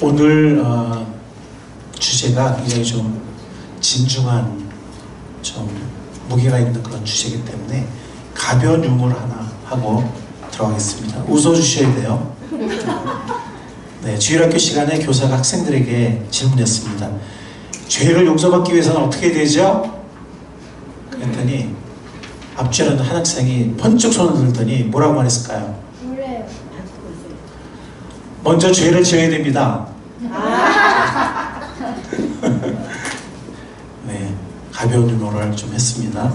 오늘 주제가 굉장히 좀 진중한, 좀 무게가 있는 그런 주제이기 때문에 가벼운 유머를 하나 하고 들어가겠습니다. 웃어주셔야 돼요. 네, 주일학교 시간에 교사가 학생들에게 질문했습니다. 죄를 용서받기 위해서는 어떻게 되죠? 그랬더니 앞줄에 한 학생이 번쩍 손을 들더니 뭐라고 말했을까요? 몰라요. 먼저 죄를 지어야 됩니다. 네, 가벼운 유머를 좀 했습니다.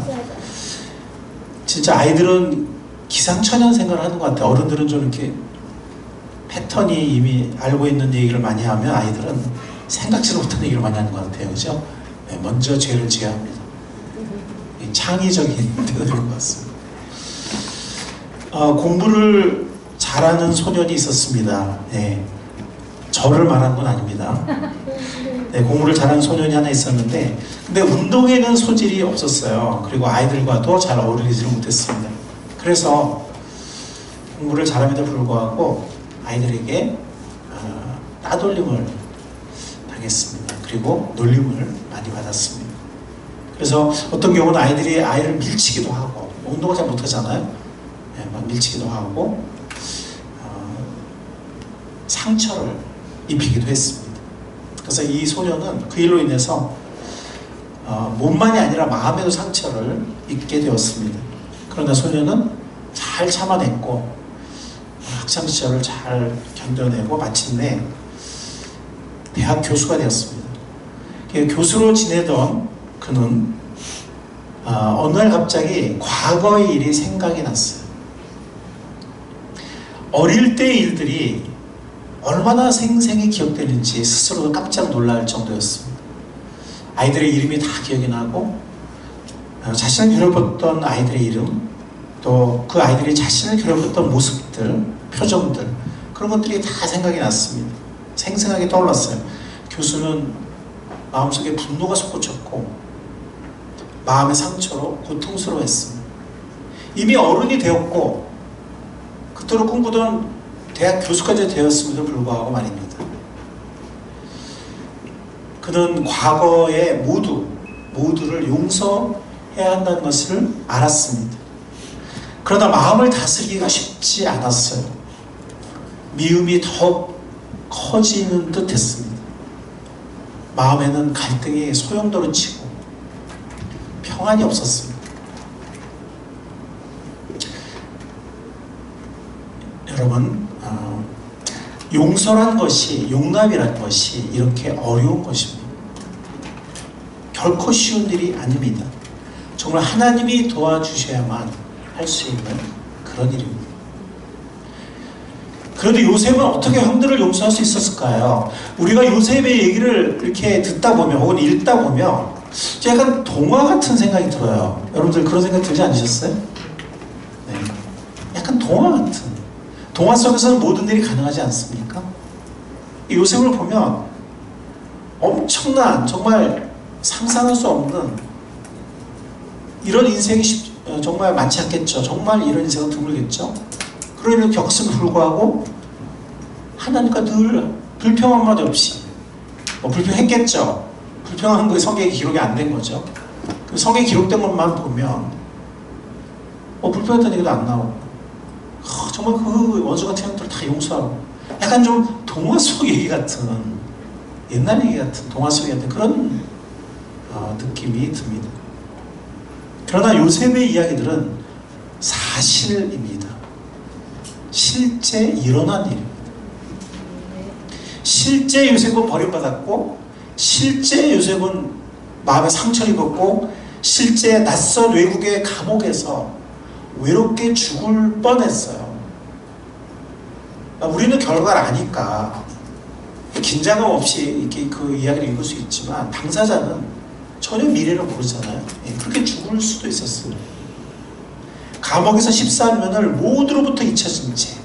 진짜 아이들은 기상천외한 생각을 하는 것 같아요. 어른들은 좀 이렇게 패턴이 이미 알고 있는 얘기를 많이 하면 아이들은 생각지도 못한 얘기를 많이 하는 것 같아요. 그죠? 네, 먼저 죄를 지어야 합니다. 창의적인 때가 된 것 같습니다. 공부를 잘하는 소년이 있었습니다. 네, 저를 말한 건 아닙니다. 네, 공부를 잘하는 소년이 하나 있었는데, 근데 운동에는 소질이 없었어요. 그리고 아이들과도 잘 어울리지 못했습니다. 그래서 공부를 잘함에도 불구하고 아이들에게 따돌림을 당했습니다. 그리고 놀림을 많이 받았습니다. 그래서 어떤 경우는 아이들이 아이를 밀치기도 하고, 운동을 잘 못하잖아요. 네, 막 밀치기도 하고 상처를 입히기도 했습니다. 그래서 이 소녀는 그 일로 인해서 몸만이 아니라 마음에도 상처를 입게 되었습니다. 그러나 소녀는 잘 참아냈고 학창시절을 잘 견뎌내고 마침내 대학 교수가 되었습니다. 교수로 지내던 그는 어느 날 갑자기 과거의 일이 생각이 났어요. 어릴 때의 일들이 얼마나 생생히 기억되는지 스스로도 깜짝 놀랄 정도였습니다. 아이들의 이름이 다 기억이 나고 자신을 괴롭혔던 아이들의 이름, 또 그 아이들이 자신을 괴롭혔던 모습들, 표정들, 그런 것들이 다 생각이 났습니다. 생생하게 떠올랐어요. 교수는 마음속에 분노가 솟구쳤고 마음의 상처로 고통스러워했습니다. 이미 어른이 되었고 그토록 꿈꾸던 대학 교수까지 되었음에도 불구하고 말입니다. 그는 과거의 모두를 용서해야 한다는 것을 알았습니다. 그러나 마음을 다스리기가 쉽지 않았어요. 미움이 더욱 커지는 듯 했습니다. 마음에는 갈등이 소용돌이 치고 평안이 없었습니다. 여러분, 용서란 것이, 용납이란 것이 이렇게 어려운 것입니다. 결코 쉬운 일이 아닙니다. 정말 하나님이 도와주셔야만 할 수 있는 그런 일입니다. 그런데 요셉은 어떻게 형들을 용서할 수 있었을까요? 우리가 요셉의 얘기를 이렇게 듣다 보면 혹은 읽다 보면 약간 동화 같은 생각이 들어요. 여러분들 그런 생각 들지 않으셨어요? 네. 약간 동화 같은. 동화 속에서는 모든 일이 가능하지 않습니까? 요셉을 보면 엄청난, 정말 상상할 수 없는 이런 인생이 정말 많지 않겠죠. 정말 이런 인생은 드물겠죠. 그런 일을 겪었음에도 불구하고 하나님과 늘 불평한 마디 없이, 불평했겠죠. 불평한 거 성경에 기록이 안 된 거죠. 그 성경에 기록된 것만 보면 불평했던 얘기도 안 나오고 정말 그 원수 같은 형들을 다 용서하고, 약간 좀 동화 속 얘기 같은, 옛날 얘기 같은, 동화 속 얘기 같은 그런 느낌이 듭니다. 그러나 요셉의 이야기들은 사실입니다. 실제 일어난 일입니다. 실제 요셉은 버림받았고, 실제 요셉은 마음에 상처를 입었고, 실제 낯선 외국의 감옥에서 외롭게 죽을 뻔했어요. 우리는 결과를 아니까 긴장감 없이 이렇게 그 이야기를 읽을 수 있지만 당사자는 전혀 미래를 모르잖아요. 그렇게 죽을 수도 있었어요. 감옥에서 14년을 모두로부터 잊혀진 채,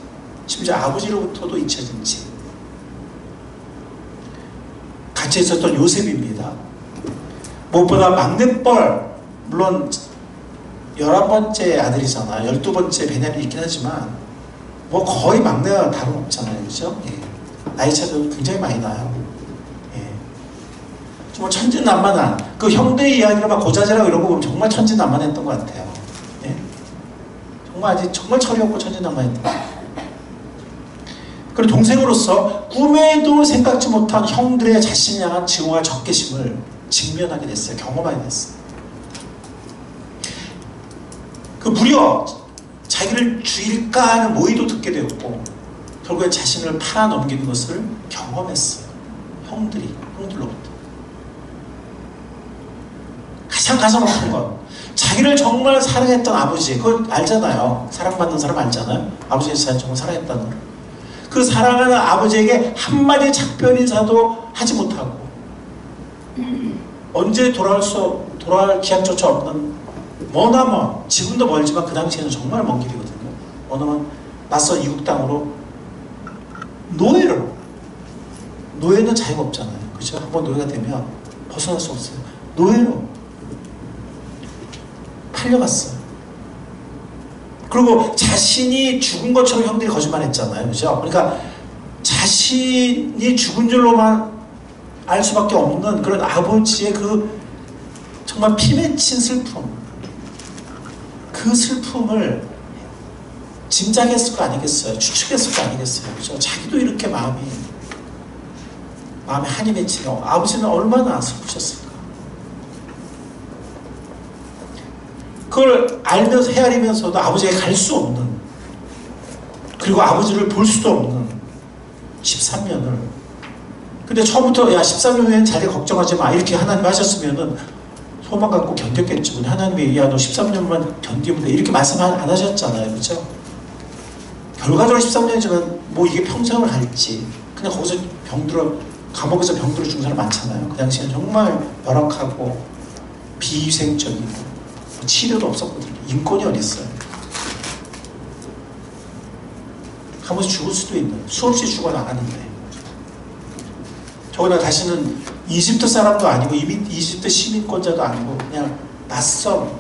심지어 아버지로부터도 잊혀진 채 같이 있었던 요셉입니다. 무엇보다 막내뻘, 물론 11번째 아들이잖아요. 12번째 베냐민이 있긴 하지만 뭐 거의 막내와 다름없잖아요. 그죠? 예. 나이 차도 굉장히 많이 나요. 예. 정말 천진난만한 그 형들 이야기를 막 고자질하고 이런 거 보면 정말 천진난만했던 것 같아요. 예. 정말 아직 정말 철이 없고 천진난만했던 것 같아요. 그리고 동생으로서 꿈에도 생각지 못한 형들의 자신을 향한 증오와 적개심을 직면하게 됐어요. 경험하게 됐어요. 그 무려 자기를 죽일까 하는 모의도 듣게 되었고 결국에 자신을 팔아넘기는 것을 경험했어요. 형들로부터. 가장 가슴 아픈 건 자기를 정말 사랑했던 아버지, 그걸 알잖아요. 사랑받는 사람 알잖아요. 아버지의 자신을 정말 사랑했다는 걸. 그 사랑하는 아버지에게 한마디 작별 인사도 하지 못하고 언제 돌아올 기약조차 없는 머나먼, 지금도 멀지만 그 당시에는 정말 먼 길이거든요. 머나먼 낯선 이국 땅으로 노예는 자유가 없잖아요. 그죠? 한번 노예가 되면 벗어날 수 없어요. 노예로 팔려갔어요. 그리고 자신이 죽은 것처럼 형들이 거짓말했잖아요. 그죠? 그러니까 자신이 죽은 줄로만 알 수밖에 없는 그런 아버지의 그 정말 피 맺힌 슬픔, 그 슬픔을 짐작했을 거 아니겠어요? 추측했을 거 아니겠어요? 그죠? 자기도 이렇게 마음에 한이 맺히고 아버지는 얼마나 슬프셨을까? 그걸 알면서 헤아리면서도 아버지에게 갈 수 없는, 그리고 아버지를 볼 수도 없는 13년을. 근데 처음부터 야 13년 후에는 자기 걱정하지 마 이렇게 하나님 하셨으면은 소망 갖고 견뎠겠죠. 하나님이 야 너 13년만 견디면 돼 이렇게 말씀 안 하셨잖아요. 그죠? 결과적으로 13년이지만 뭐 이게 평생을 갈지 그냥 거기서 감옥에서 병들어 죽은 사람 많잖아요. 그 당시에는 정말 열악하고 비위생적이고 치료도 없었거든요. 인권이 어딨어요. 감옥에서 죽을 수도 있는, 수없이 죽어나가는데 저거나 다시는 이집트 사람도 아니고 이집트 시민권자도 아니고 그냥 낯선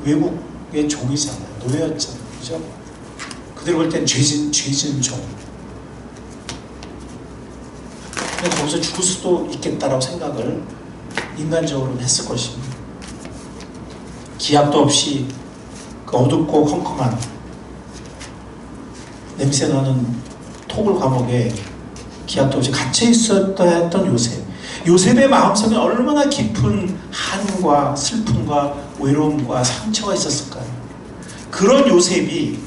외국의 종이잖아요. 노예였잖아요. 그죠? 그대로 볼 땐 죄진 종. 그냥 거기서 죽을 수도 있겠다라고 생각을 인간적으로는 했을 것입니다. 기약도 없이 그 어둡고 컴컴한 냄새나는 토굴 감옥에 기약도 없이 갇혀 있었다 했던 요셉의 마음속에 얼마나 깊은 한과 슬픔과 외로움과 상처가 있었을까요? 그런 요셉이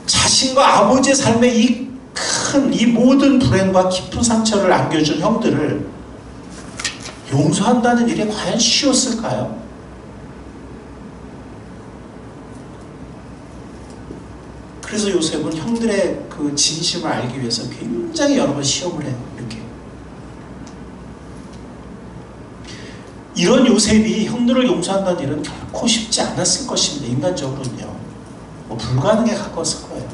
자신과 아버지의 삶에 이 모든 불행과 깊은 상처를 안겨준 형들을 용서한다는 일이 과연 쉬웠을까요? 그래서 요셉은 형들의 그 진심을 알기 위해서 굉장히 여러 번 시험을 해요. 이렇게. 이런 요셉이 형들을 용서한다는 일은 결코 쉽지 않았을 것입니다. 인간적으로는요. 뭐 불가능에 가까웠을 거예요.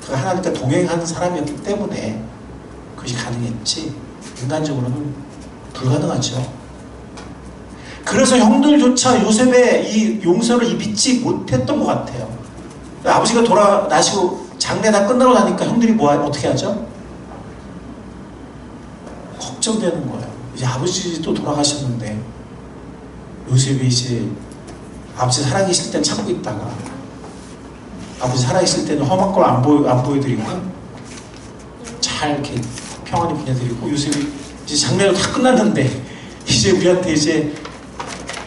그 하나님과 동행하는 사람이었기 때문에 그것이 가능했지 인간적으로는 불가능하죠. 그래서 형들조차 요셉의 이 용서를 믿지 못했던 것 같아요. 아버지가 돌아나시고 장례 다 끝나고 나니까 형들이 어떻게 하죠? 걱정되는 거예요. 이제 아버지 또 돌아가셨는데 요셉이 이제 아버지 살아계실 땐 참고 있다가 아버지 살아계실 때는 험한 걸 안 보여드리고 잘 이렇게 평안히 보내드리고 요셉이 이제 장례도 다 끝났는데 이제 우리한테 이제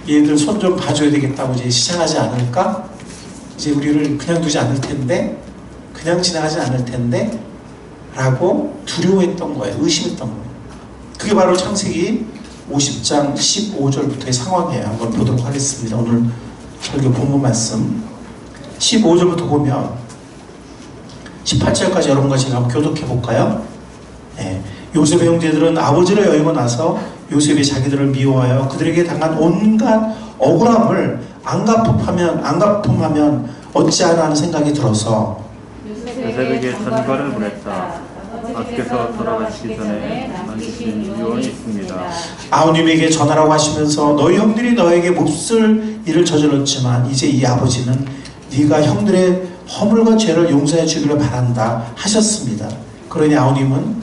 얘들 손 좀 봐줘야 되겠다고 이제 시작하지 않을까? 이제 우리를 그냥 두지 않을 텐데, 그냥 지나가지 않을 텐데 라고 두려워했던 거예요. 의심했던 거예요. 그게 바로 창세기 50장 15절부터의 상황이에요. 한번 보도록 하겠습니다. 오늘 설교 본문 말씀 15절부터 보면 18절까지 여러분과 제가 한번 교독해 볼까요? 네. 요셉의 형제들은 아버지를 여의고 나서 요셉이 자기들을 미워하여 그들에게 당한 온갖 억울함을 안갚음하면 어찌하나 하는 생각이 들어서 요셉에게 전가를 보냈다. 아버지께서 돌아가시기 전에 만드신 유언이 있습니다. 아우님에게 전하라고 하시면서 너희 형들이 너에게 몹쓸 일을 저질렀지만 이제 이 아버지는 네가 형들의 허물과 죄를 용서해 주기를 바란다 하셨습니다. 그러니 아우님은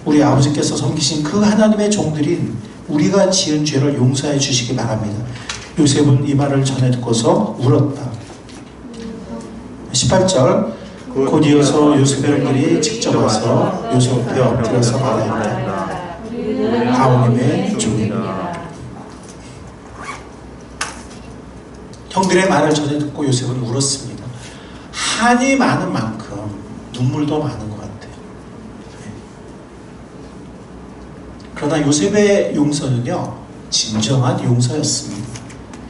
우리 아버지께서 섬기신 그 하나님의 종들인 우리가 지은 죄를 용서해 주시기 바랍니다. 요셉은 이 말을 전해 듣고서 울었다. 18절 곧 이어서 요셉의 형들이 직접 와서 요셉 옆에 엎드려서 말하였다. 아우님의 종이다. 형들의 말을 전해 듣고 요셉은 울었습니다. 한이 많은 만큼 눈물도 많은 것 같아요. 그러나 요셉의 용서는요, 진정한 용서였습니다.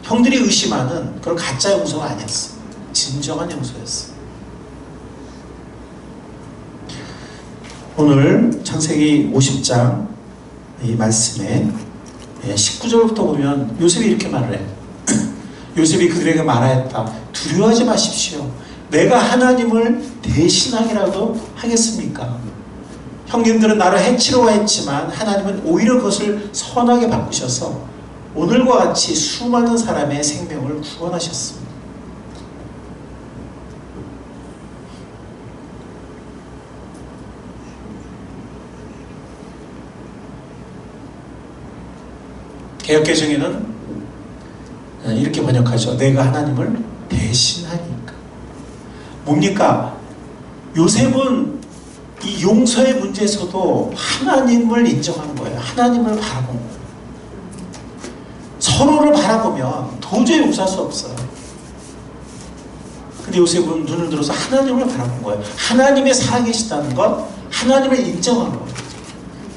형들이 의심하는 그런 가짜 용서가 아니었어요. 진정한 용서였어요. 오늘 창세기 50장 이 말씀에 19절부터 보면 요셉이 이렇게 말을 해요. 요셉이 그들에게 말하였다. 두려워하지 마십시오. 내가 하나님을 대신하기라도 하겠습니까? 형님들은 나를 해치려고 했지만 하나님은 오히려 그것을 선하게 바꾸셔서 오늘과 같이 수많은 사람의 생명을 구원하셨습니다. 개역개정에는 이렇게 번역하죠. 내가 하나님을 대신하니까. 뭡니까? 요셉은 이 용서의 문제에서도 하나님을 인정한 거예요. 하나님을 바라본 거예요. 서로를 바라보면 도저히 용서할 수 없어요. 근데 요셉은 눈을 들어서 하나님을 바라본 거예요. 하나님의 살아계시다는 것, 하나님을 인정한 거예요.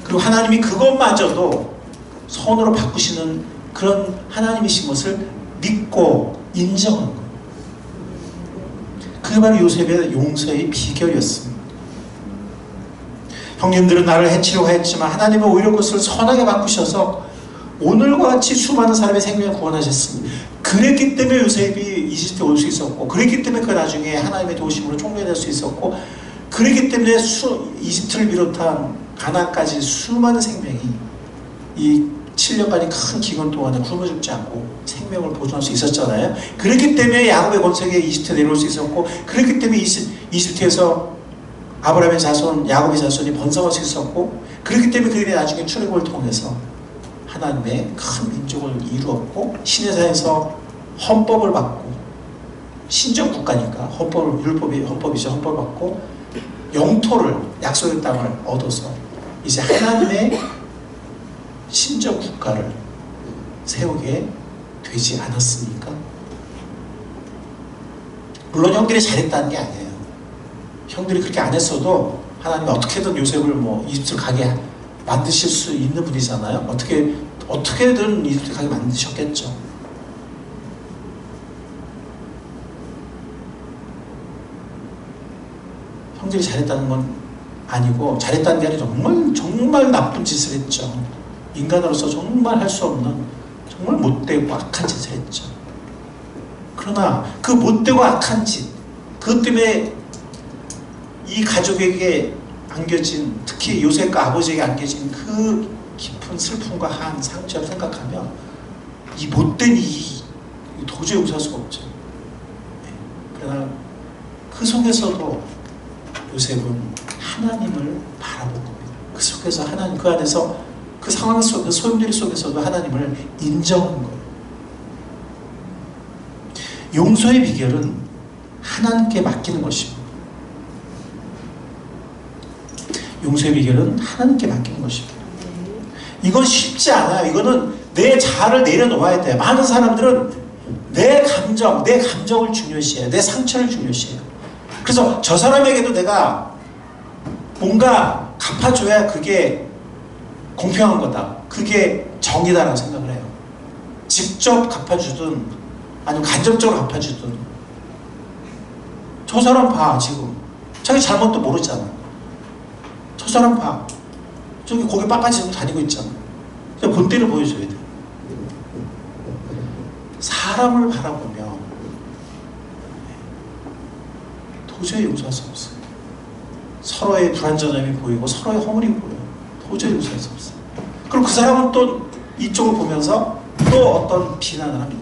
그리고 하나님이 그것마저도 선으로 바꾸시는 그런 하나님이신 것을 믿고 인정한 거예요. 그게 바로 요셉의 용서의 비결이었습니다. 형님들은 나를 해치려고 했지만 하나님은 오히려 그것을 선하게 바꾸셔서 오늘과 같이 수많은 사람의 생명을 구원하셨습니다. 그랬기 때문에 요셉이 이집트에 올 수 있었고, 그랬기 때문에 그 나중에 하나님의 도우심으로 총리될 수 있었고, 그랬기 때문에 이집트를 비롯한 가나안까지 수많은 생명이 이 7년간의 큰 기근 동안에 굶어 죽지 않고 생명을 보존할 수 있었잖아요. 그렇기 때문에 야곱의 권세에 이집트에 내려올 수 있었고, 그렇기 때문에 이집트에서 아브라함의 자손, 야곱의 자손이 번성할 수 있었고, 그렇기 때문에 그들이 나중에 출애굽을 통해서 하나님의 큰 민족을 이루었고, 시내산에서 헌법을 받고, 신정 국가니까 헌법이죠. 헌법을 받고 영토를, 약속의 땅을 얻어서 이제 하나님의 신정 국가를 세우게 되지 않았습니까? 물론 형들이 잘했다는 게 아니에요. 형들이 그렇게 안 했어도 하나님이 어떻게든 요셉을 이집트를 가게 만드실 수 있는 분이잖아요. 어떻게든 이집트 가게 만드셨겠죠. 형들이 잘했다는 건 아니고, 잘했다는 게 아니라 정말 나쁜 짓을 했죠. 인간으로서 정말 할 수 없는 정말 못되고 악한 짓을 했죠. 그러나 그 못되고 악한 짓, 그것 때문에 이 가족에게 안겨진, 특히 요셉과 아버지에게 안겨진 그 깊은 슬픔과 한 상처를 생각하면 이 못된 이 도저히 용서할 수가 없죠. 그러나 그 속에서도 요셉은 하나님을 바라본 겁니다. 그 속에서 하나님, 그 안에서, 그 상황 속, 그 소용돌이 속에서도 하나님을 인정한 거예요. 용서의 비결은 하나님께 맡기는 것입니다. 용서의 비결은 하나님께 맡기는 것입니다. 이건 쉽지 않아요. 이거는 내 자아를 내려놓아야 돼요. 많은 사람들은 내 감정을 중요시해요. 내 상처를 중요시해요. 그래서 저 사람에게도 내가 뭔가 갚아줘야 그게 공평한 거다, 그게 정의다라고 생각을 해요. 직접 갚아주든 아니면 간접적으로 갚아주든, 저 사람 봐, 지금 자기 잘못도 모르잖아. 저 사람 봐, 저기 고개 빡빡이고 다니고 있잖아. 그냥 본때를 보여줘야 돼. 사람을 바라보며 도저히 용서할 수 없어요. 서로의 불완전함이 보이고 서로의 허물이 보여요. 도저히 용서할 수 없어요. 그럼 그 사람은 또 이쪽을 보면서 또 어떤 비난을 합니다.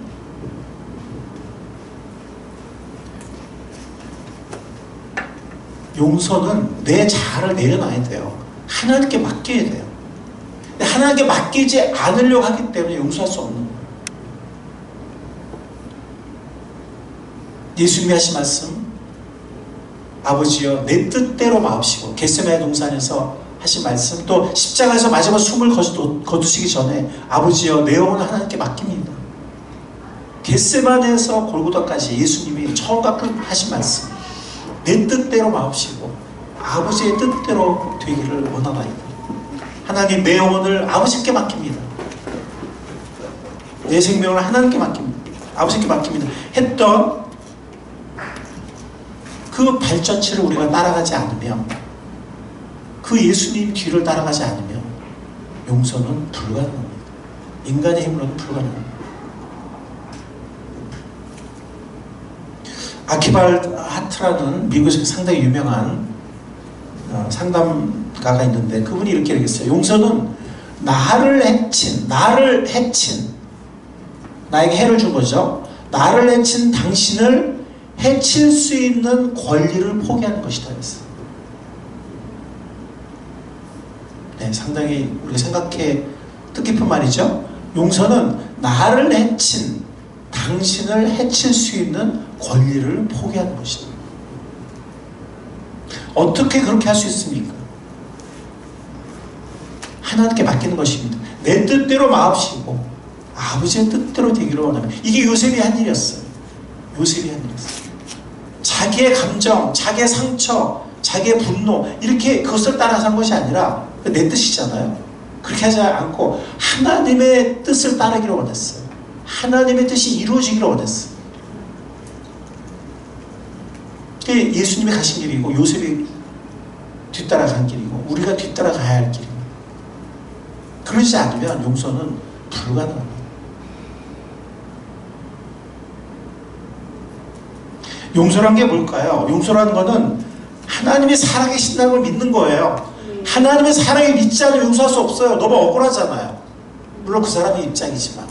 용서는 내 자아를 내려놔야 돼요. 하나님께 맡겨야 돼요. 근데 하나님께 맡기지 않으려고 하기 때문에 용서할 수 없는 거예요. 예수님이 하신 말씀, 아버지여 내 뜻대로 마옵시고, 겟세마네 동산에서 하신 말씀, 또 십자가에서 마지막 숨을 거두시기 전에 아버지여 내 영혼을 하나님께 맡깁니다. 겟세마네에서 골고다까지 예수님이 처음과 끝 하신 말씀, 내 뜻대로 마옵시고 아버지의 뜻대로 되기를 원하나이다. 하나님 내 영혼을 아버지께 맡깁니다. 내 생명을 하나님께 맡깁니다. 아버지께 맡깁니다. 했던 그 발자취를 우리가 따라가지 않으면, 그 예수님 뒤를 따라가지 않으면 용서는 불가능합니다. 인간의 힘으로는 불가능합니다. 아키발 하트라는 미국에서 상당히 유명한 상담가가 있는데, 그분이 이렇게 얘기했어요. 용서는 나를 해친, 나에게 해를 준 거죠. 나를 해친 당신을 해칠 수 있는 권리를 포기하는 것이다 했어요. 네, 상당히 우리가 생각해 뜻깊은 말이죠. 용서는 나를 해친 당신을 해칠 수 있는 권리를 포기하는 것이다. 어떻게 그렇게 할 수 있습니까? 하나님께 맡기는 것입니다. 내 뜻대로 마옵시고 아버지의 뜻대로 되기를 원합니다. 이게 요셉이 한 일이었어요. 요셉이 한 일이었어요. 자기의 감정, 자기의 상처, 자기의 분노, 이렇게 그것을 따라서 한 것이 아니라 내 뜻이잖아요. 그렇게 하지 않고 하나님의 뜻을 따르기를 원했어요. 하나님의 뜻이 이루어지기를 원했어요. 그게 예수님이 가신 길이고 요셉이 뒤따라간 길이고 우리가 뒤따라가야 할 길입니다. 그러지 않으면 용서는 불가능합니다. 용서란 게 뭘까요? 용서라는 거는 하나님이 살아계신다는 걸 믿는 거예요. 하나님의 사랑을 믿지 않으면 용서할 수 없어요. 너무 억울하잖아요. 물론 그 사람의 입장이지만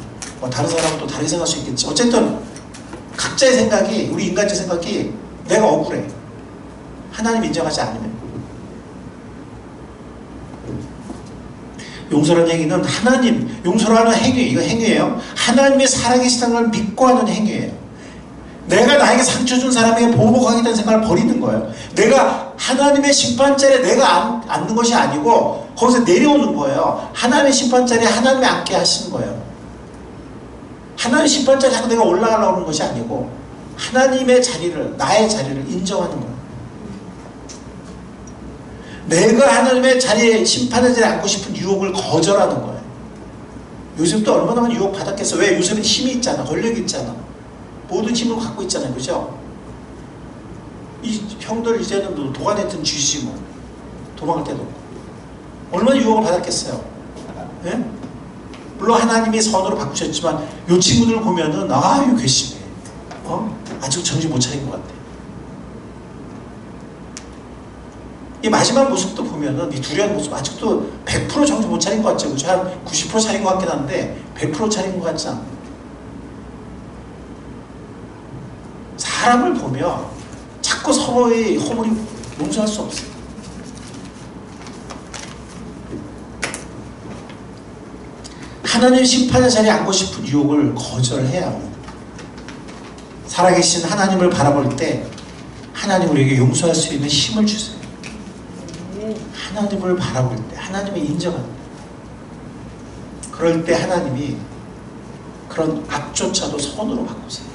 다른 사람은 또 다르게 생각할 수 있겠지. 어쨌든 각자의 생각이, 우리 인간의 생각이 내가 억울해. 하나님 인정하지 않으면. 용서라는 행위는 하나님, 용서라는 행위, 이거 행위예요. 하나님의 살아계시다는 걸 믿고 하는 행위예요. 내가 나에게 상처 준 사람에게 보복하겠다는 생각을 버리는 거예요. 내가 하나님의 심판자리에 내가 앉는 것이 아니고 거기서 내려오는 거예요. 하나님의 심판자리에 하나님이 앉게 하시는 거예요. 하나님의 심판자리에 자꾸 내가 올라가려고 하는 것이 아니고 하나님의 자리를, 나의 자리를 인정하는 거예요. 내가 하나님의 자리에, 심판의 자리에 앉고 싶은 유혹을 거절하는 거예요. 요셉도 얼마나 많이 유혹 받았겠어. 왜? 요셉은 힘이 있잖아. 권력이 있잖아. 모든 힘을 갖고 있잖아요. 그죠? 이 형들 이제는 도가니든 쥐지 뭐. 도망갈 데도 없고. 얼마나 유혹을 받았겠어요. 예? 물론 하나님이 선으로 바꾸셨지만 이 친구들 보면은 이거 괘씸해. 아직 정신 못 차린 것 같아. 이 마지막 모습도 보면은 이 두려운 모습 아직도 100% 정신 못 차린 것 같죠. 그죠? 한 90% 차린 것 같긴 한데 100% 차린 것 같지 않아요. 사람을 보면 자꾸 서로의 허물이 용서할 수 없어요. 하나님 심판의 자리에 앉고 싶은 유혹을 거절해야 합니다. 살아계신 하나님을 바라볼 때 하나님 우리에게 용서할 수 있는 힘을 주세요. 하나님을 바라볼 때 하나님을 인정합니다. 그럴 때 하나님이 그런 악조차도 선으로 바꾸세요.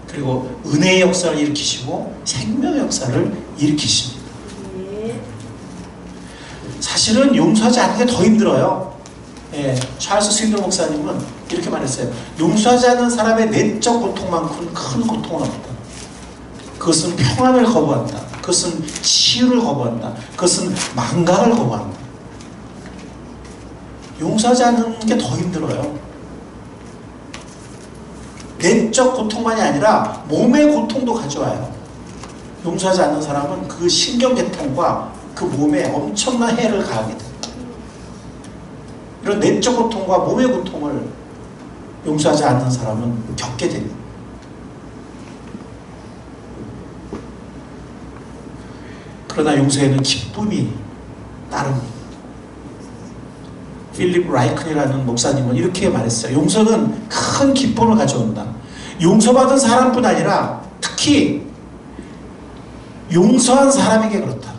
그리고 은혜의 역사를 일으키시고 생명의 역사를 일으키십니다. 사실은 용서하지 않는 게 더 힘들어요. 찰스 스윈들 목사님은 이렇게 말했어요. 용서하지 않는 사람의 내적 고통만큼 큰 고통은 없다. 그것은 평안을 거부한다. 그것은 치유를 거부한다. 그것은 망각을 거부한다. 용서하지 않는 게 더 힘들어요. 내적 고통만이 아니라 몸의 고통도 가져와요. 용서하지 않는 사람은 그 신경계통과 그 몸에 엄청난 해를 가하게 됩니다. 이런 내적 고통과 몸의 고통을 용서하지 않는 사람은 겪게 됩니다. 그러나 용서에는 기쁨이 따릅니다. 필립 라이큰이라는 목사님은 이렇게 말했어요. 용서는 큰 기쁨을 가져온다. 용서받은 사람뿐 아니라 특히 용서한 사람에게 그렇다.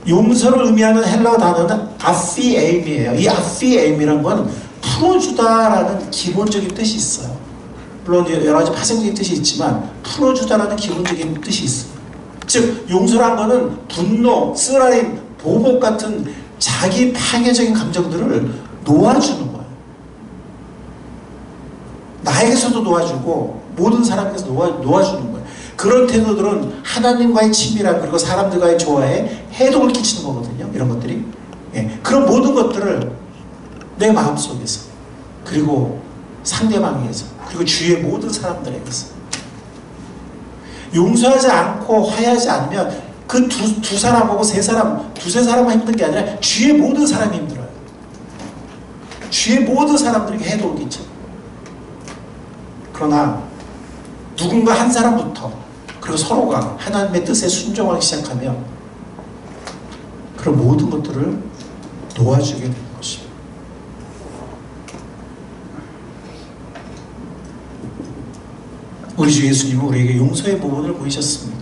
용서를 의미하는 헬라어 단어는 아피에임이에요. 이 아피에임이라는 건 풀어주다라는 기본적인 뜻이 있어요. 물론 여러 가지 파생적인 뜻이 있지만 풀어주다라는 기본적인 뜻이 있어요. 즉 용서란 거는 분노, 쓰라림, 보복 같은 자기 파괴적인 감정들을 놓아주는 거예요. 나에게서도 놓아주고 모든 사람에게서 놓아주는 거예요. 그런 태도들은 하나님과의 친밀함 그리고 사람들과의 조화에 해독을 끼치는 거거든요. 이런 것들이. 예. 그런 모든 것들을 내 마음속에서 그리고 상대방에게서 그리고 주위의 모든 사람들에게서 용서하지 않고 화해하지 않으면 그 두 사람하고 세 사람, 두세 사람만 힘든 게 아니라 주위의 모든 사람이 힘들어요. 주위의 모든 사람들에게 해독을 끼쳐요. 그러나 누군가 한 사람부터 그리고 서로가 하나님의 뜻에 순종하기 시작하면 그런 모든 것들을 도와주게 되는 것입니다. 우리 주 예수님은 우리에게 용서의 부분을 보이셨습니다.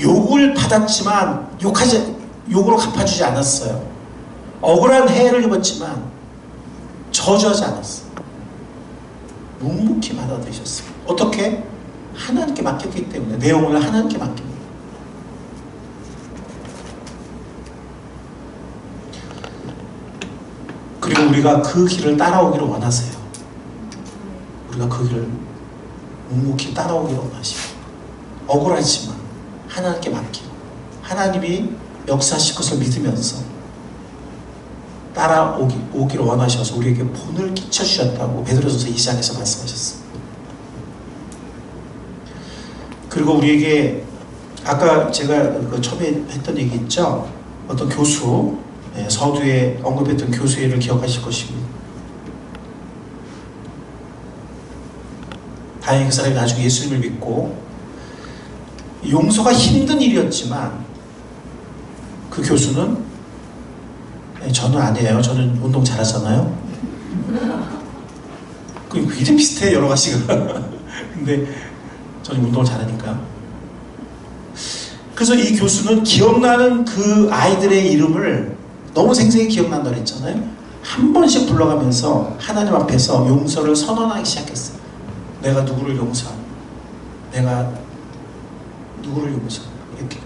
욕을 받았지만 욕으로 갚아주지 않았어요. 억울한 해를 입었지만 저주하지 않았어요. 묵묵히 받아들이셨어요. 어떻게? 하나님께 맡겼기 때문에 내용을 하나님께 맡깁니다. 그리고 우리가 그 길을 따라오기를 원하세요. 우리가 그 길을 묵묵히 따라오기를 원하시고 억울하지만 하나님께 맡기고 하나님이 역사하실 것을 믿으면서 따라오기를 원하셔서 우리에게 본을 끼쳐주셨다고 베드로전서 2장에서 말씀하셨습니다. 그리고 우리에게 아까 제가 처음에 했던 얘기 있죠. 어떤 교수, 서두에 언급했던 교수를 기억하실 것입니다. 다행히 그 사람이 나중에 예수님을 믿고 용서가 힘든 일이었지만 그 교수는 저는 아니에요. 저는 운동 잘하잖아요. 그 굉장히 비슷해 여러 가지가. 근데 저는 운동을 잘하니까. 그래서 이 교수는 기억나는 그 아이들의 이름을 너무 생생히 기억난다고 했잖아요. 한 번씩 불러가면서 하나님 앞에서 용서를 선언하기 시작했어요. 내가 누구를 용서하고 내가 누구를 용서하고 이렇게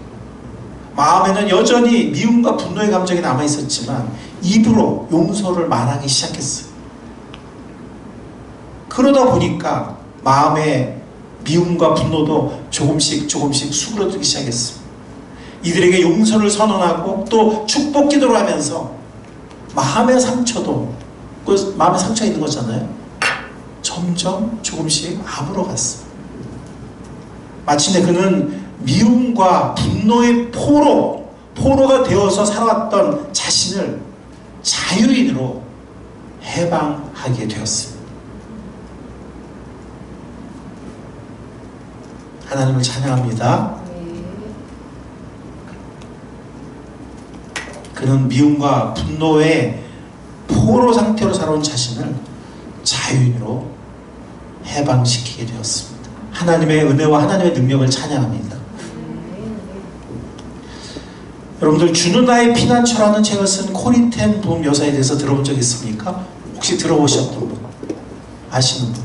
마음에는 여전히 미움과 분노의 감정이 남아있었지만 입으로 용서를 말하기 시작했어요. 그러다 보니까 마음의 미움과 분노도 조금씩 수그러들기 시작했습니다. 이들에게 용서를 선언하고 또 축복 기도를 하면서 마음의 상처도 그 마음의 상처가 있는 거잖아요. 점점 조금씩 아물어갔어요. 마침내 그는 미움과 분노의 포로가 되어서 살아왔던 자신을 자유인으로 해방하게 되었습니다. 하나님을 찬양합니다. 그는 미움과 분노의 포로 상태로 살아온 자신을 자유인으로 해방시키게 되었습니다. 하나님의 은혜와 하나님의 능력을 찬양합니다. 여러분들 주는 나의 피난처라는 책을 쓴 코리 텐 붐 여사에 대해서 들어본 적 있습니까? 혹시 들어보셨던 분? 아시는 분?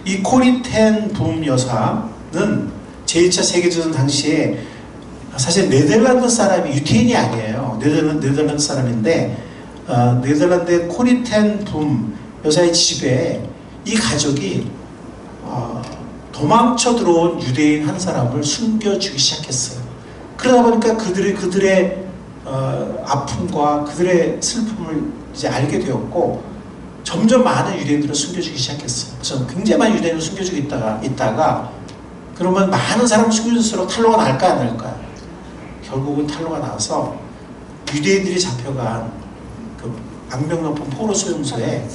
이 코리 텐 붐 여사는 제2차 세계대전 당시에 사실 네덜란드 사람이 유태인이 아니에요. 네덜란드 사람인데 네덜란드의 코리 텐 붐 여사의 집에 이 가족이 도망쳐 들어온 유대인 한 사람을 숨겨주기 시작했어요. 그러다 보니까 그들의 아픔과 그들의 슬픔을 이제 알게 되었고 점점 많은 유대인들을 숨겨주기 시작했어요. 그래서 굉장히 많은 유대인을 숨겨주고 있다가 그러면 많은 사람을 숨겨줄수록 탄로가 날까 안 날까요? 결국은 탄로가 나서 유대인들이 잡혀간 그 악명 높은 포로 수용소에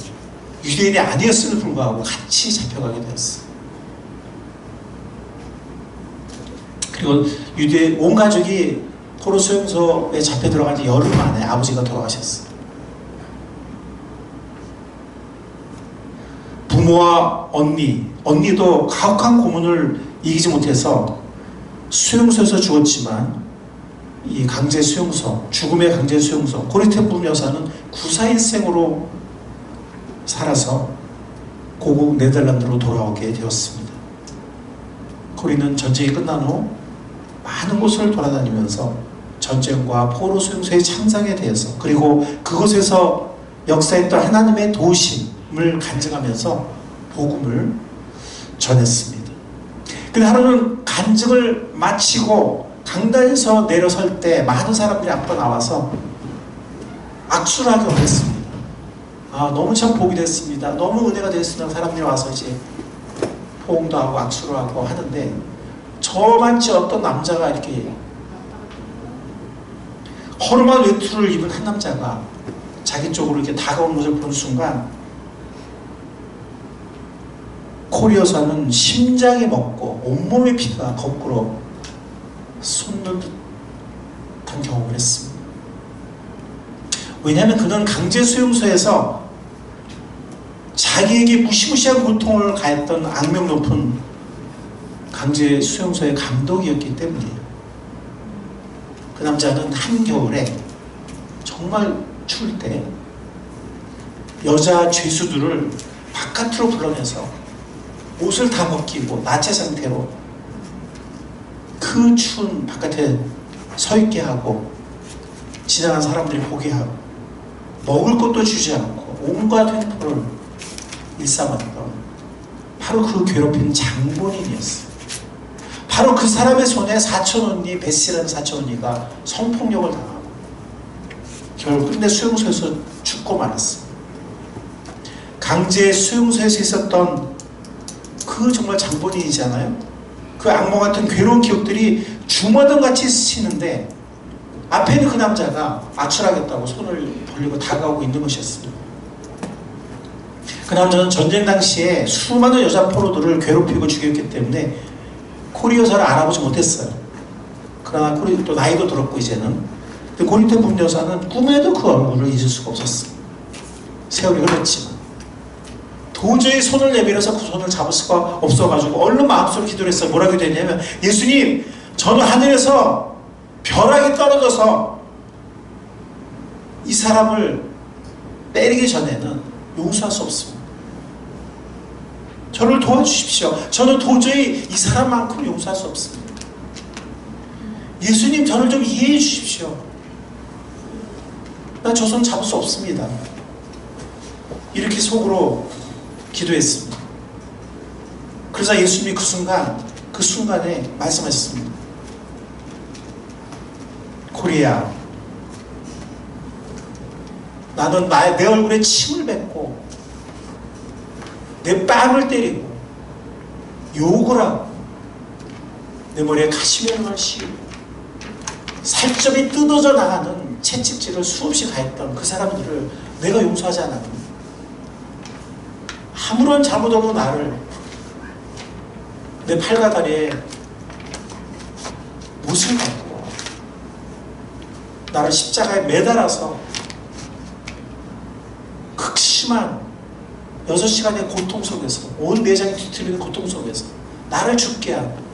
유대인이 아니었음에도 불구하고 같이 잡혀가게 되었어요. 그리고 유대 온 가족이 포로 수용소에 잡혀 들어간 지 열흘 만에 아버지가 돌아가셨어요. 부모와 언니도 가혹한 고문을 이기지 못해서 수용소에서 죽었지만 이 강제 수용소, 죽음의 강제 수용소, 고리테프 여사는 구사일생으로 살아서 고국 네덜란드로 돌아오게 되었습니다. 코리는 전쟁이 끝난 후 많은 곳을 돌아다니면서 전쟁과 포로 수용소의 창작에 대해서 그리고 그곳에서 역사했던 하나님의 도우심을 간증하면서 복음을 전했습니다. 근데 하루는 간증을 마치고 강단에서 내려설 때 많은 사람들이 앞으로 나와서 악수를 하게 했습니다. 너무 참 복이 됐습니다. 너무 은혜가 됐습니다. 사람들이 와서 이제 포옹도 하고 악수를 하고 하는데 저만치 어떤 남자가 이렇게 허름한 외투를 입은 한 남자가 자기 쪽으로 이렇게 다가오는 것을 본 순간 코리 여사는 심장이 멎고 온몸의 피가 거꾸로 솟는 듯한 경험을 했습니다. 왜냐하면 그는 강제 수용소에서 자기에게 무시무시한 고통을 가했던 악명 높은 강제 수용소의 감독이었기 때문이에요. 그 남자는 한겨울에 정말 추울 때 여자 죄수들을 바깥으로 불러내서 옷을 다 벗기고 나체 상태로 그 추운 바깥에 서 있게 하고 지나간 사람들이 보게 하고 먹을 것도 주지 않고 온갖 횡포를 일삼았던 바로 그 괴롭힌 장본인이었어요. 바로 그 사람의 손에 사촌언니 베시라는 사촌언니가 성폭력을 당하고 결국 끝내 수용소에서 죽고 말았어요. 강제 수용소에서 있었던 그 정말 장본인이잖아요. 그 악몽 같은 괴로운 기억들이 주마등같이 스치는데 앞에 있는 그 남자가 악수하겠다고 손을 벌리고 다가오고 있는 것이었습니다. 그 남자는 전쟁 당시에 수많은 여자 포로들을 괴롭히고 죽였기 때문에 코리 여사를 알아보지 못했어요. 그러나 코리 또 나이도 들었고 이제는. 근데 고리테프 여사는 꿈에도 그 얼굴을 잊을 수가 없었어요. 세월이 흘렀지만 도저히 손을 내밀어서 그 손을 잡을 수가 없어가지고 얼른 마음속으로 기도를 했어요. 뭐라고 기도했냐면 예수님, 저는 하늘에서 벼락이 떨어져서 이 사람을 때리기 전에는 용서할 수 없습니다. 저를 도와주십시오. 저는 도저히 이 사람만큼 용서할 수 없습니다. 예수님, 저를 좀 이해해 주십시오. 나 저 손 잡을 수 없습니다. 이렇게 속으로 기도했습니다. 그러자 예수님이 그 순간에 말씀하셨습니다. 코리야, 나는 내 얼굴에 침을 뱉고 내 뺨을 때리고 욕을 하고 내 머리에 가시면을 씌우고 살점이 뜯어져 나가는 채찍질을 수없이 가했던 그 사람들을 내가 용서하지 않았는데 아무런 잘못 없는 나를 내 팔과 다리에 못을 받고 나를 십자가에 매달아서 극심한 6시간의 고통 속에서 온 내장이 뒤틀리는 고통 속에서 나를 죽게 한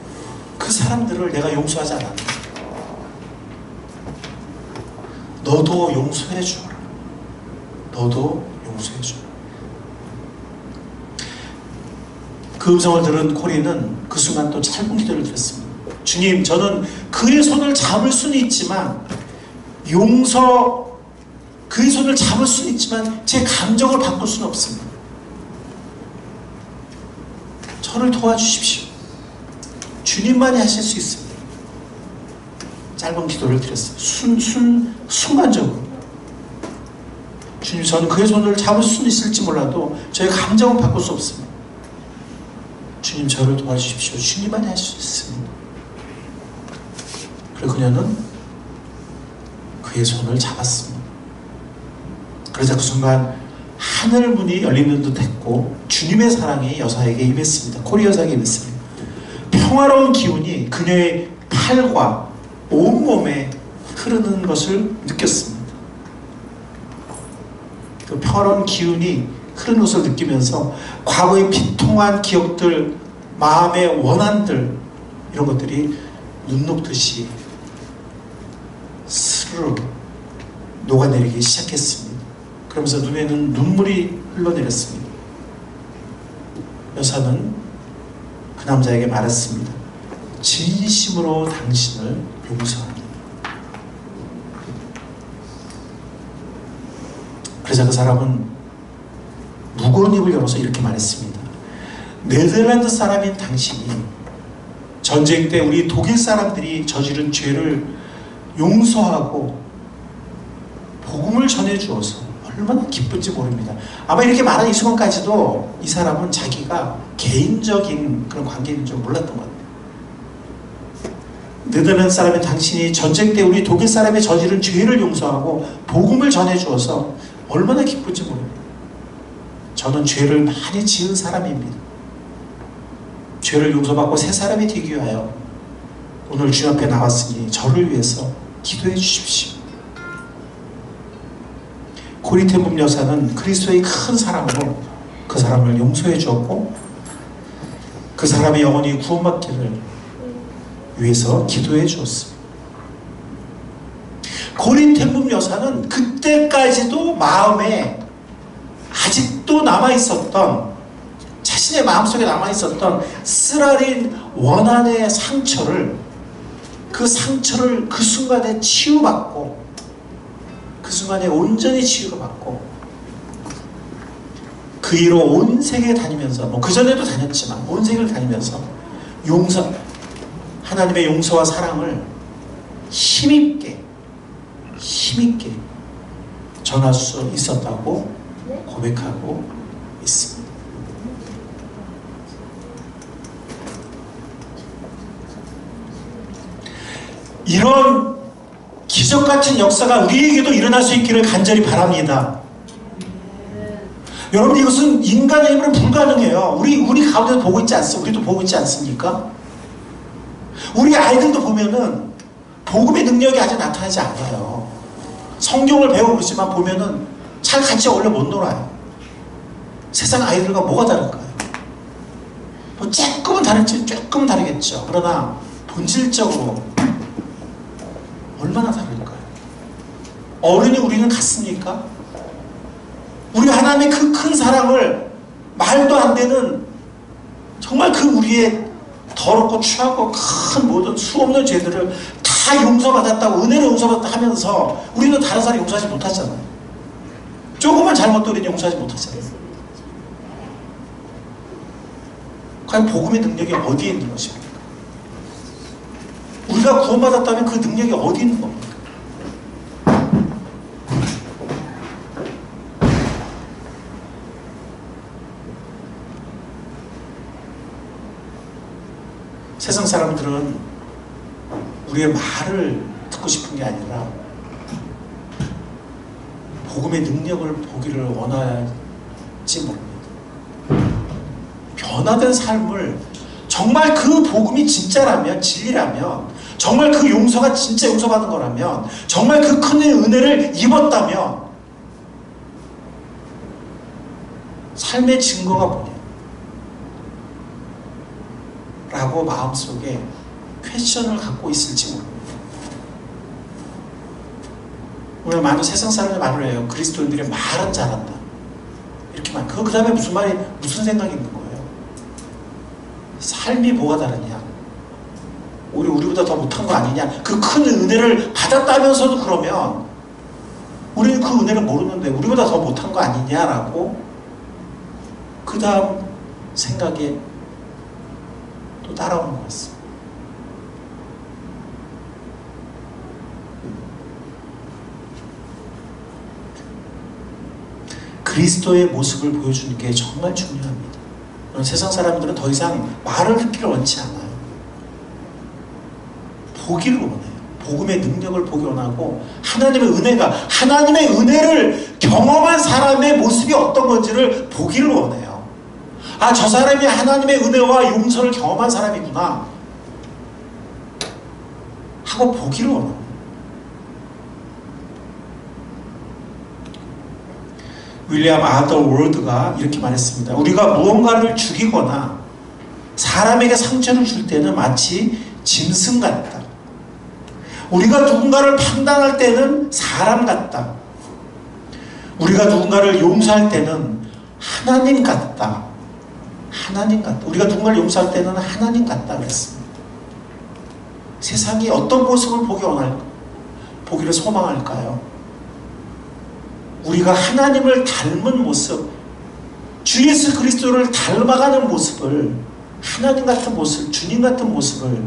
그 사람들을 내가 용서하지 않았는데 너도 용서해 주라. 너도 용서해 주라. 그 음성을 들은 코리는 그 순간 또 짧은 기도를 드렸습니다. 주님, 저는 그의 손을 잡을 수는 있지만 그의 손을 잡을 수는 있지만 제 감정을 바꿀 수는 없습니다. 저를 도와주십시오. 주님만이 하실 수 있습니다. 짧은 기도를 드렸어요. 순간적으로. 주님, 저는 그의 손을 잡을 수는 있을지 몰라도 저의 감정은 바꿀 수 없습니다. 주님, 저를 도와주십시오. 주님만이 할 수 있습니다. 그리고 그녀는 그의 손을 잡았습니다. 그러자 그 순간 하늘 문이 열리는 듯 했고 주님의 사랑이 여사에게 임했습니다. 코리 여사에게 임했습니다. 평화로운 기운이 그녀의 팔과 온몸에 흐르는 것을 느꼈습니다. 그 편한 기운이 흐르는 것을 느끼면서 과거의 비통한 기억들, 마음의 원한들, 이런 것들이 눈 녹듯이 스르르 녹아내리기 시작했습니다. 그러면서 눈에는 눈물이 흘러내렸습니다. 여사는 그 남자에게 말했습니다. 진심으로 당신을 용서합니다. 그래서 그 사람은 무거운 입을 열어서 이렇게 말했습니다. 네덜란드 사람인 당신이 전쟁 때 우리 독일 사람들이 저지른 죄를 용서하고 복음을 전해주어서 얼마나 기쁜지 모릅니다. 아마 이렇게 말한 이 순간까지도 이 사람은 자기가 개인적인 그런 관계인 줄 몰랐던 것 같아요. 네덜란드 사람인 당신이 전쟁 때 우리 독일 사람이 저지른 죄를 용서하고 복음을 전해주어서 얼마나 기쁜지 모릅니다. 저는 죄를 많이 지은 사람입니다. 죄를 용서받고 새 사람이 되기 위하여 오늘 주님 앞에 나왔으니 저를 위해서 기도해 주십시오. 고리텐붐 여사는 그리스도의 큰 사랑으로 그 사람을 용서해 주었고 그 사람의 영혼이 구원받기를 위해서 기도해 주었습니다. 고리텐붐 여사는 그때까지도 마음에 아직도 남아있었던, 자신의 마음속에 남아있었던 쓰라린 원한의 상처를, 그 상처를 그 순간에 치유받고 그 순간에 온전히 치유가 받고 그 이로 온 세계에 다니면서, 뭐 그전에도 다녔지만 온 세계를 다니면서 하나님의 용서와 사랑을 힘있게 전할 수 있었다고 고백하고 있습니다. 이런 기적같은 역사가 우리에게도 일어날 수 있기를 간절히 바랍니다. 여러분, 이것은 인간의 힘으로 불가능해요. 우리 가운데도 보고 있지 않습니까? 우리도 보고 있지 않습니까? 우리 아이들도 보면은 복음의 능력이 아직 나타나지 않아요. 성경을 배우고 그러지만 보면은 잘 같이 어울려 못 놀아요. 세상 아이들과 뭐가 다를까요? 뭐 조금은 다르겠죠. 그러나 본질적으로 얼마나 다를까요? 어른이 우리는 같습니까? 우리 하나님의 그 큰 사랑을 말도 안 되는 정말 그 우리의 더럽고 추하고 큰 모든 수없는 죄들을 다 용서받았다고, 은혜를 용서받았다 하면서 우리는 다른 사람 용서하지 못하잖아요. 조금만 잘못도 우리는 용서하지 못하잖아요. 과연 복음의 능력이 어디에 있는 것입니까? 우리가 구원받았다면 그 능력이 어디 있는 겁니까? 세상 사람들은 우리의 말을 듣고 싶은 게 아니라 복음의 능력을 보기를 원하지 모릅니다. 변화된 삶을, 정말 그 복음이 진짜라면, 진리라면, 정말 그 용서가 진짜 용서받은 거라면, 정말 그 큰 은혜를 입었다면 삶의 증거가 뭐냐? 라고 마음속에 퀘션을 갖고 있을지 모릅니다. 오늘 많은 세상 사람들이 말을 해요. 그리스도인들이 말은 잘한다. 이렇게 말. 그 다음에 무슨 생각이 있는 거예요? 삶이 뭐가 다르냐? 우리보다 더 못한 거 아니냐? 그 큰 은혜를 받았다면서도 그러면 우리는 그 은혜를 모르는데 우리보다 더 못한 거 아니냐라고 그 다음 생각에 또 따라오는 것 같습니다. 그리스도의 모습을 보여주는 게 정말 중요합니다. 세상 사람들은 더 이상 말을 듣기를 원치 않아요. 보기를 원해요. 복음의 능력을 보기 원하고 하나님의 은혜를 경험한 사람의 모습이 어떤 건지를 보기를 원해요. 아, 저 사람이 하나님의 은혜와 용서를 경험한 사람이구나. 하고 보기를 원합니다. 윌리엄 아더 월드가 이렇게 말했습니다. 우리가 무언가를 죽이거나 사람에게 상처를 줄 때는 마치 짐승 같다. 우리가 누군가를 판단할 때는 사람 같다. 우리가 누군가를 용서할 때는 하나님 같다. 하나님 같다. 우리가 누군가를 용서할 때는 하나님 같다 그랬습니다. 세상이 어떤 모습을 보기를 소망할까요? 우리가 하나님을 닮은 모습, 주 예수 그리스도를 닮아가는 모습을, 하나님 같은 모습, 주님 같은 모습을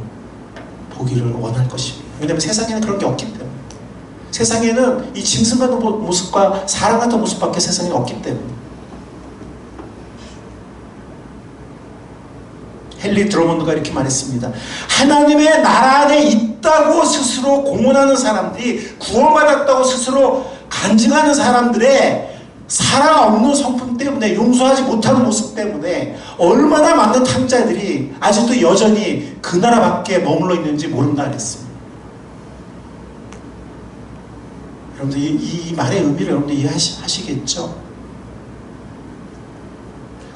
보기를 원할 것입니다. 왜냐하면 세상에는 그런 게 없기 때문에. 세상에는 이 짐승 같은 모습과 사람 같은 모습밖에 세상에 없기 때문에. 헨리 드러먼드가 이렇게 말했습니다. 하나님의 나라 안에 있다고 스스로 공언하는 사람들이, 구원받았다고 스스로 간증하는 사람들의 사랑 없는 성품 때문에, 용서하지 못하는 모습 때문에 얼마나 많은 탕자들이 아직도 여전히 그 나라 밖에 머물러 있는지 모른다 그랬습니다. 여러분들 이 말의 의미를 여러분들 이해하시겠죠?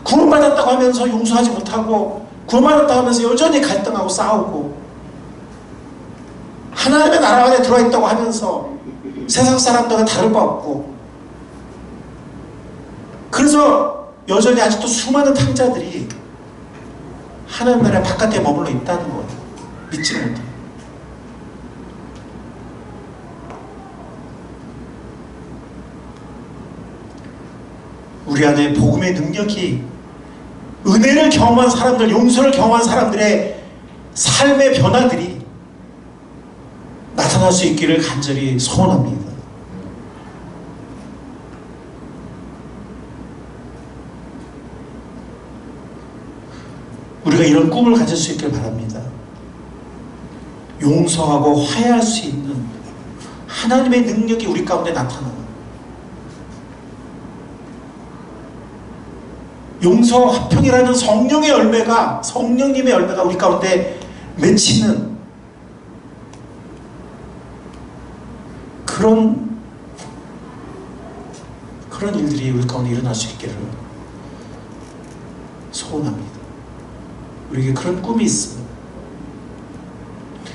구원받았다고 하면서 용서하지 못하고, 구원받았다고 하면서 여전히 갈등하고 싸우고, 하나님의 나라 안에 들어와 있다고 하면서 세상 사람들과 다를 바 없고, 그래서 여전히 아직도 수많은 탕자들이 하나님 나라 바깥에 머물러 있다는 거예요. 믿지 못해. 우리 안에 복음의 능력이, 은혜를 경험한 사람들, 용서를 경험한 사람들의 삶의 변화들이 나타날 수 있기를 간절히 소원합니다. 우리가 이런 꿈을 가질 수 있길 바랍니다. 용서하고 화해할 수 있는 하나님의 능력이 우리 가운데 나타나는, 용서 화평이라는 성령의 열매가, 성령님의 열매가 우리 가운데 맺히는 그런 일들이 우리 가운데 일어날 수 있기를 소원합니다. 우리에게 그런 꿈이 있습니다.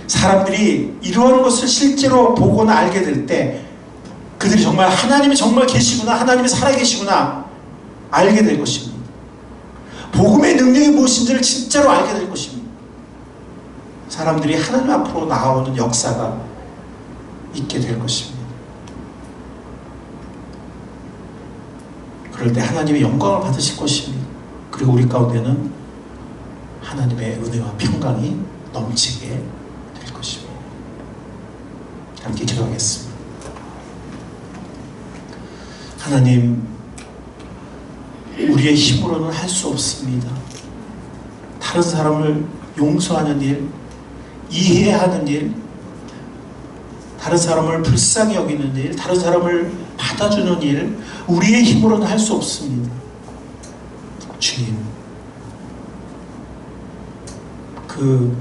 사람들이 이러한 것을 실제로 보거나 알게 될 때 그들이 정말 하나님이 정말 계시구나, 하나님이 살아계시구나 알게 될 것입니다. 복음의 능력이 무엇인지를 진짜로 알게 될 것입니다. 사람들이 하나님 앞으로 나아오는 역사가 있게 될 것입니다. 그럴 때 하나님의 영광을 받으실 것입니다. 그리고 우리 가운데는 하나님의 은혜와 평강이 넘치게 될 것입니다. 함께 기도하겠습니다. 하나님, 우리의 힘으로는 할 수 없습니다. 다른 사람을 용서하는 일, 이해하는 일, 다른 사람을 불쌍히 여기는 일, 다른 사람을 받아주는 일, 우리의 힘으로는 할 수 없습니다. 주님, 그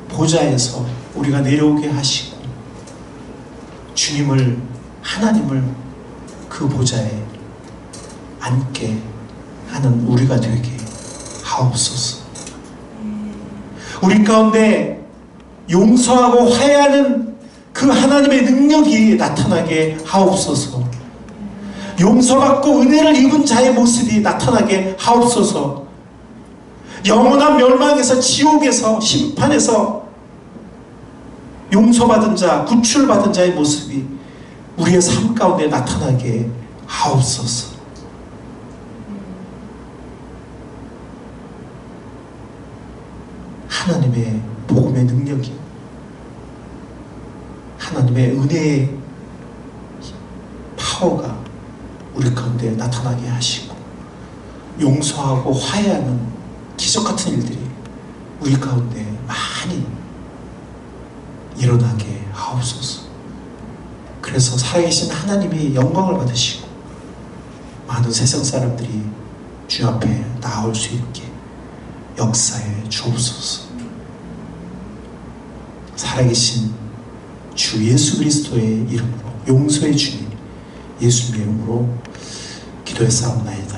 보좌에서 우리가 내려오게 하시고 주님을, 하나님을 그 보좌에 앉게 하는 우리가 되게 하옵소서. 우리 가운데 용서하고 화해하는 그 하나님의 능력이 나타나게 하옵소서. 용서받고 은혜를 입은 자의 모습이 나타나게 하옵소서. 영원한 멸망에서, 지옥에서, 심판에서 용서받은 자, 구출받은 자의 모습이 우리의 삶 가운데 나타나게 하옵소서. 하나님의 복음의 능력이, 하나님의 은혜의 파워가 우리 가운데 나타나게 하시고, 용서하고 화해하는 기적같은 일들이 우리 가운데 많이 일어나게 하옵소서. 그래서 살아계신 하나님이 영광을 받으시고 많은 세상 사람들이 주 앞에 나올 수 있게 역사해 주옵소서. 살아계신 주 예수 그리스도의 이름으로, 용서의 주님 예수님의 이름으로 기도했사옵나이다.